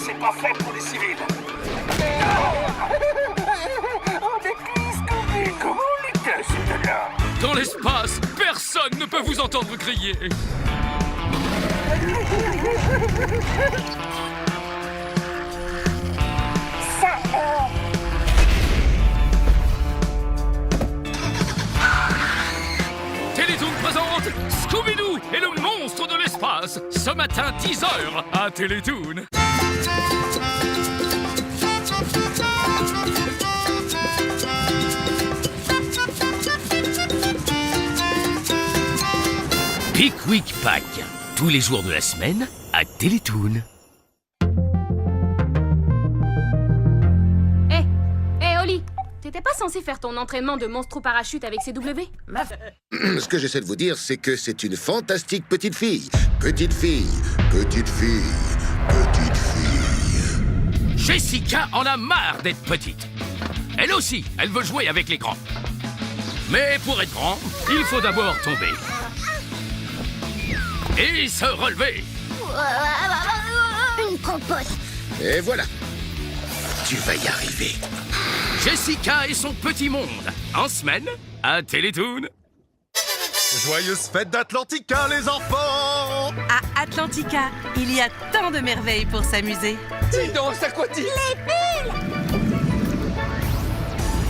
c'est pas fait pour les civils. Oh, des cuisses, Scooby, comment était celui-là? Dans l'espace, personne ne peut vous entendre crier. Télétoon présente Scooby-Doo et le monstre de l'espace. Ce matin, 10h à Télétoon. Pickwick Pack, tous les jours de la semaine à Télétoon. Hé, Oli, t'étais pas censé faire ton entraînement de monstre au parachute avec CW? Ce que j'essaie de vous dire, c'est que c'est une fantastique petite fille. Petite fille, petite fille, petite fille. Jessica en a marre d'être petite. Elle aussi, elle veut jouer avec les grands. Mais pour être grand, il faut d'abord tomber. Et se relever. Une compote. Et voilà. Tu vas y arriver. Jessica et son petit monde, en semaine, à Télétoon. Joyeuse fête d'Atlantica, les enfants! À Atlantica, il y a tant de merveilles pour s'amuser. Dis donc, c'est quoi, dis?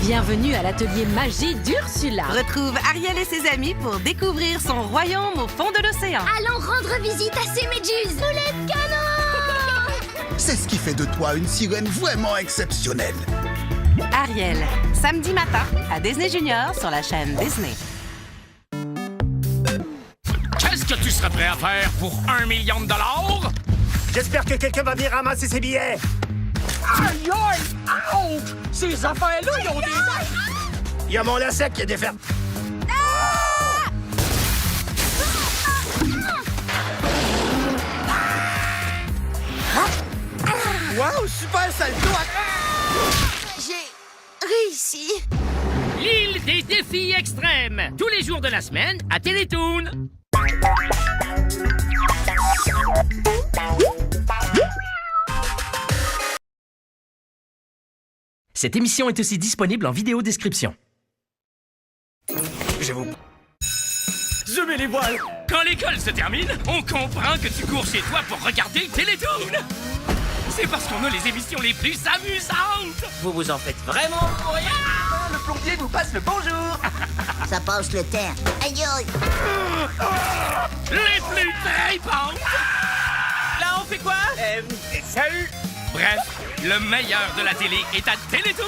Bienvenue à l'atelier magie d'Ursula. Retrouve Ariel et ses amis pour découvrir son royaume au fond de l'océan. Allons rendre visite à ces méduses. Boulet de canon. C'est ce qui fait de toi une sirène vraiment exceptionnelle. Ariel, samedi matin à Disney Junior sur la chaîne Disney. Qu'est-ce que tu serais prêt à faire pour 1 million de dollars? J'espère que quelqu'un va venir ramasser ses billets. Aïe, aïe, ouch! Ces affaires-là, ils ont des... Il y a mon lacet qui est défait. Wow, super salto! J'ai réussi. L'île des défis extrêmes, tous les jours de la semaine à Télétoon. Cette émission est aussi disponible en vidéo description. Je mets les voiles. Quand l'école se termine, on comprend que tu cours chez toi pour regarder Télétoon. C'est parce qu'on a les émissions les plus amusantes. Vous vous en faites vraiment pour rien. Le plombier vous passe le bonjour. Ça passe le terre. Aïe, aïe. Les plus tripantes. Là, on fait quoi? Salut! Bref, le meilleur de la télé est à Télétoon.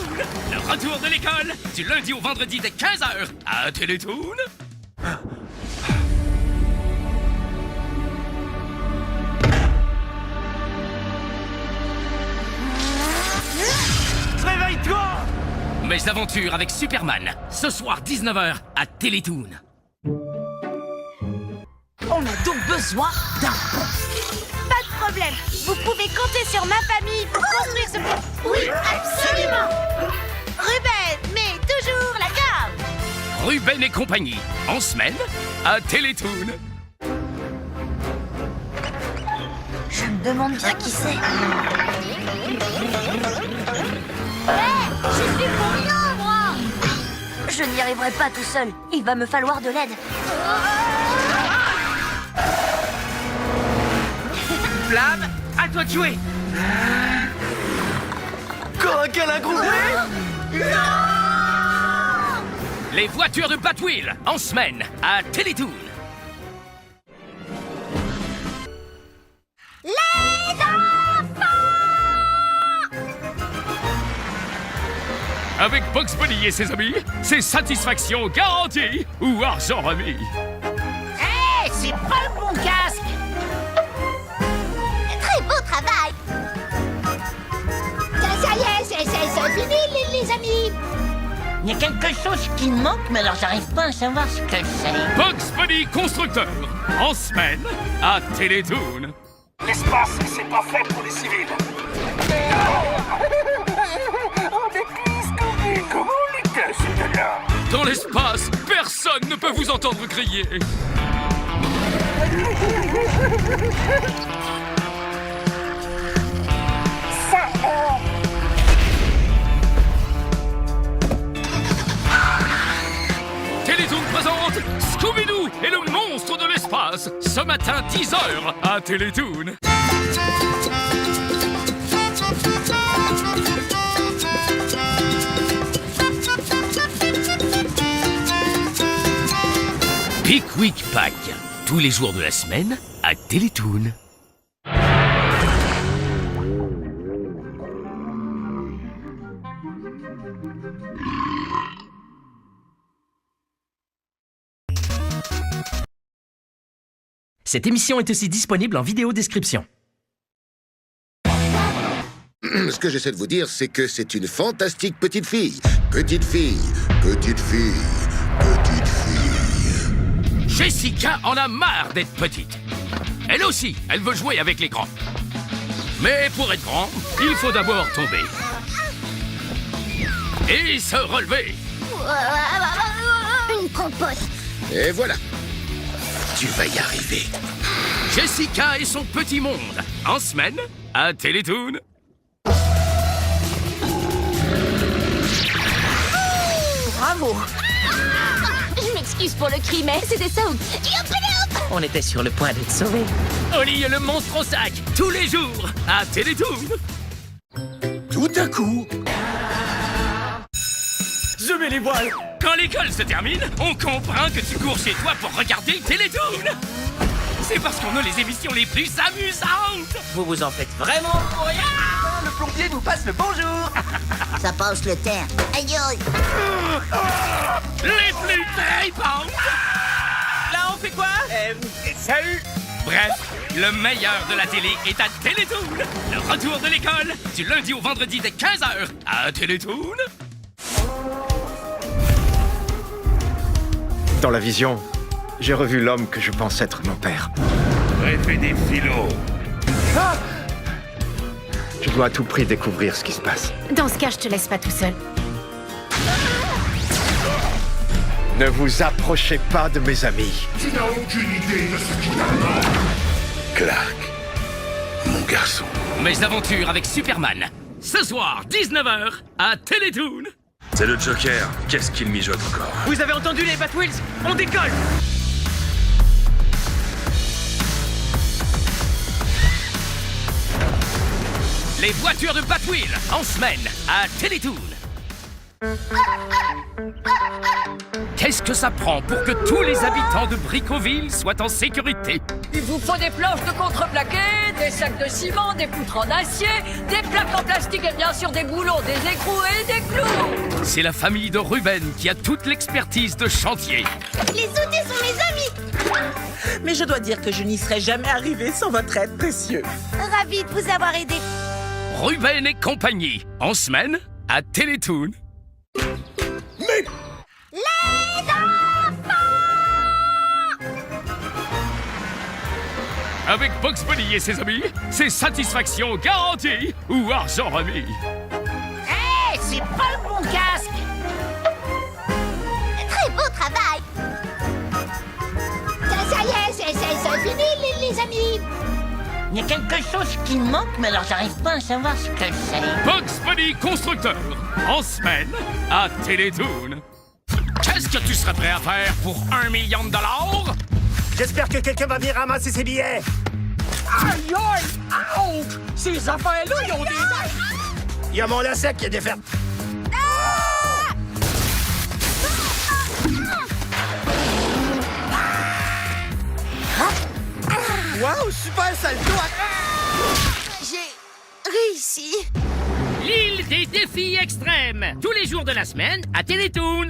Le retour de l'école, du lundi au vendredi dès 15h à Télétoon. Réveille-toi! Mes aventures avec Superman, ce soir 19h à Télétoon. On a donc besoin d'un pont. Pas de problème. Vous pouvez compter sur ma famille pour construire ce pont. Oui, absolument. Ruben, mais toujours la garde. Ruben et compagnie, en semaine à Télétoon. Je me demande bien qui c'est. Je suis pour rien, moi. Je n'y arriverai pas tout seul. Il va me falloir de l'aide. Flamme, à toi de jouer. Encore un câlin groupé. Les voitures de Batwheel, en semaine à Télétoon. Avec Bugs Bunny et ses amis, c'est satisfaction garantie ou argent remis. Hé, c'est pas le bon casque. Très beau travail. Ça y est, c'est fini, les amis. Il y a quelque chose qui me manque, mais alors j'arrive pas à savoir ce que c'est. Bugs Bunny constructeur, en semaine à Télétoon. L'espace, c'est pas fait pour les civils. Oh, des cuisses, Scooby, comment était celui-là? Dans l'espace, personne ne peut vous entendre crier. passe ce matin 10h à Télétoon. Pickwick Pack, tous les jours de la semaine à Télétoon. Cette émission est aussi disponible en vidéo description. Ce que j'essaie de vous dire, c'est que c'est une fantastique petite fille. Petite fille, petite fille, petite fille. Jessica en a marre d'être petite. Elle aussi, elle veut jouer avec les grands. Mais pour être grand, il faut d'abord tomber. Et se relever. Une compote. Et voilà. Tu vas y arriver. Jessica et son petit monde, en semaine, à Télétoon. Bravo. Je m'excuse pour le cri, mais c'était ça ou... On était sur le point d'être sauvés. Oli le monstre au sac, tous les jours, à Télétoon. Tout à coup... Je mets les voiles. Quand l'école se termine, on comprend que tu cours chez toi pour regarder Télétoon. C'est parce qu'on a les émissions les plus amusantes. Vous vous en faites vraiment pour rien. Le plombier nous passe le bonjour. Ça passe le terre. Aïe aïe. Les plus tripantes. Là, on fait quoi Salut. Bref, le meilleur de la télé est à Télétoon. Le retour de l'école, du lundi au vendredi dès 15h à Télétoon. Dans la vision, j'ai revu l'homme que je pense être mon père. Préfet des philos. Je dois à tout prix découvrir ce qui se passe. Dans ce cas, je te laisse pas tout seul. Ne vous approchez pas de mes amis. Tu n'as aucune idée de ce qui t'attend. Clark, mon garçon. Mes aventures avec Superman. Ce soir, 19h, à Télétoon. C'est le Joker. Qu'est-ce qu'il mijote encore? Vous avez entendu les Batwheels? On décolle. Les voitures de Batwheel, en semaine, à Télétoon. Qu'est-ce que ça prend pour que tous les habitants de Brickowville soient en sécurité? Il vous faut des planches de contreplaqué, des sacs de ciment, des poutres en acier, des plaques en plastique et bien sûr des boulons, des écrous et des clous. C'est la famille de Ruben qui a toute l'expertise de chantier. Les outils sont mes amis. Mais je dois dire que je n'y serais jamais arrivé sans votre aide précieuse. Ravi de vous avoir aidé. Ruben et compagnie, en semaine, à Télétoon. Les enfants. Avec Bugs Bunny et ses amis, c'est satisfaction garantie ou argent remis. Hé, c'est pas le bon casque. Très beau travail. Ça y est, c'est fini, les amis. Il y a quelque chose qui me manque, mais alors j'arrive pas à savoir ce que c'est. Bugs Bunny constructeur, en semaine, à Télétoon. Qu'est-ce que tu serais prêt à faire pour $1 million? J'espère que quelqu'un va venir ramasser ses billets. Aïe aïe. Ouch. Ces affaires-là, ils ont des... Il y a mon lacet qui est défait. Waouh, super salto. J'ai réussi. L'île des défis extrêmes, tous les jours de la semaine, à Télétoon.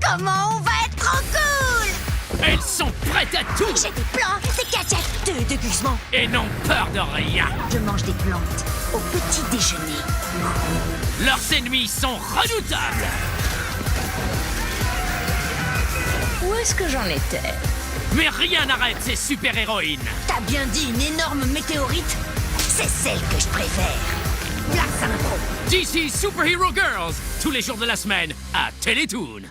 Comment on va être trop cool. Elles sont prêtes à tout J'ai des plans, des gadgets, de déguisements. et n'ont peur de rien. Je mange des plantes au petit déjeuner. Leurs ennemis sont redoutables. Où est-ce que j'en étais? Mais rien n'arrête ces super-héroïnes. T'as bien dit une énorme météorite? C'est celle que je préfère. La synchro. DC Superhero Girls, tous les jours de la semaine, à Télétoon.